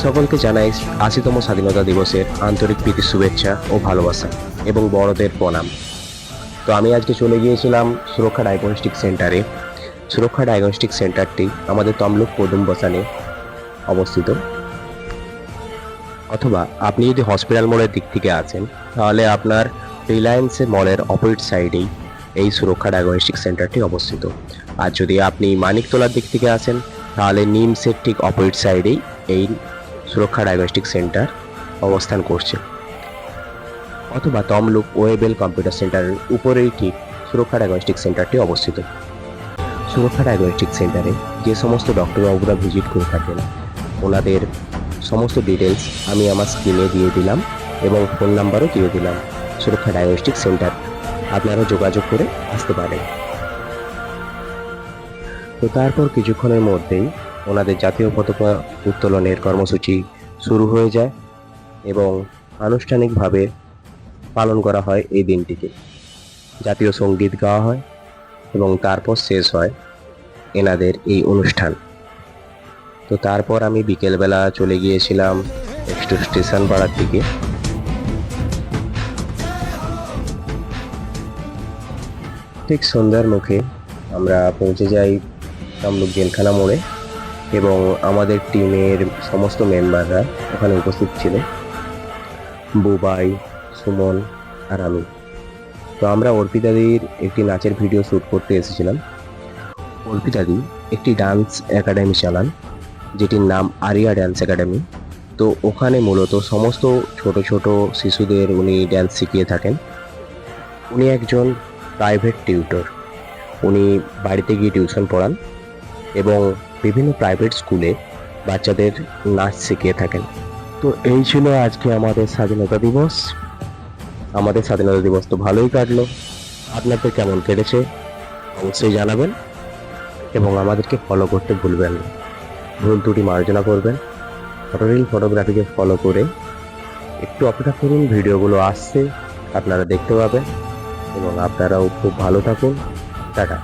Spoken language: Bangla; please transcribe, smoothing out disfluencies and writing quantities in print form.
সকলকে জানাই ৮০তম স্বাধীনতা দিবসের আন্তরিক প্রীতি শুভেচ্ছা ও ভালোবাসা এবং বড়দের প্রণাম। তো আমি আজকে চলে গিয়েছিলাম সুরক্ষা ডায়াগনস্টিক সেন্টারে। সুরক্ষা ডায়াগনস্টিক সেন্টারটি আমাদের তমলুক পদুম বসানে অবস্থিত। অথবা আপনি যদি হসপিটাল মোড়ের দিক থেকে আসেন তাহলে আপনার রিলায়েন্স মলের অপোজিট সাইডেই এই সুরক্ষা ডায়াগনস্টিক সেন্টারটি অবস্থিত। আর যদি আপনি মানিকতলার দিক থেকে আসেন তাহলে নিমসের ঠিক অপোজিট সাইডেই এই সুরক্ষা ডায়াগনস্টিক সেন্টার অবস্থান করছে। অথবা তমলুক ওয়েবেল কম্পিউটার সেন্টারের উপরেই ঠিক সুরক্ষা ডায়াগনস্টিক সেন্টারটি অবস্থিত। সুরক্ষা ডায়াগনস্টিক সেন্টারে যে সমস্ত ডক্টরবাবুরা ভিজিট করে থাকেন ওনাদের সমস্ত ডিটেলস আমি আমার স্ক্রিনে দিয়ে দিলাম এবং ফোন নাম্বারও দিয়ে দিলাম। সুরক্ষা ডায়াগনস্টিক সেন্টার আপনারা যোগাযোগ করে আসতে পারেন। তো তারপর কিছুক্ষণের মধ্যেই ওনাদের জাতীয় পতাকা উত্তোলনের কর্মসূচি শুরু হয়ে যায় এবং আনুষ্ঠানিকভাবে পালন করা হয় এই দিনটিকে। জাতীয় সঙ্গীত গাওয়া হয় এবং তারপর শেষ হয় এনাদের এই অনুষ্ঠান। তো তারপর আমি বিকেলবেলা চলে গিয়েছিলাম একটু স্টেশন পাড়ার দিকে। ঠিক সন্ধ্যার মুখে আমরা পৌঁছে যাই তমলুক জেলখানা মোড়ে এবং আমাদের টিমের সমস্ত মেম্বাররা ওখানে উপস্থিত ছিল, বুবাই, সুমন আর আমি। তো আমরা অর্পিতাদির একটি নাচের ভিডিও শ্যুট করতে এসেছিলাম। অর্পিতাদি একটি ডান্স একাডেমি চালান যেটির নাম আরিয়া ডান্স একাডেমি। তো ওখানে মূলত সমস্ত ছোট ছোট শিশুদের উনি ড্যান্স শিখিয়ে থাকেন। উনি একজন প্রাইভেট টিউটর। উনি বাড়িতে গিয়ে টিউশন পড়ান এবং বিভিন্ন প্রাইভেট স্কুলে বাচ্চাদের নাচ শিখিয়ে থাকেন। তো এই ছিল আজকে আমাদের স্বাধীনতা দিবস। আমাদের স্বাধীনতা দিবস তো ভালোই কাটলো। আপনাদের কেমন কেটেছে অবশ্যই জানাবেন এবং আমাদেরকে ফলো করতে ভুলবেন না। ভুল ত্রুটি মার্জনা করবেন। ফটোরিল ফটোগ্রাফিকে ফলো করে একটু অপেক্ষা করুন, ভিডিওগুলো আসছে আপনারা দেখতে পাবেন এবং আপনারাও খুব ভালো থাকুন। টাটা।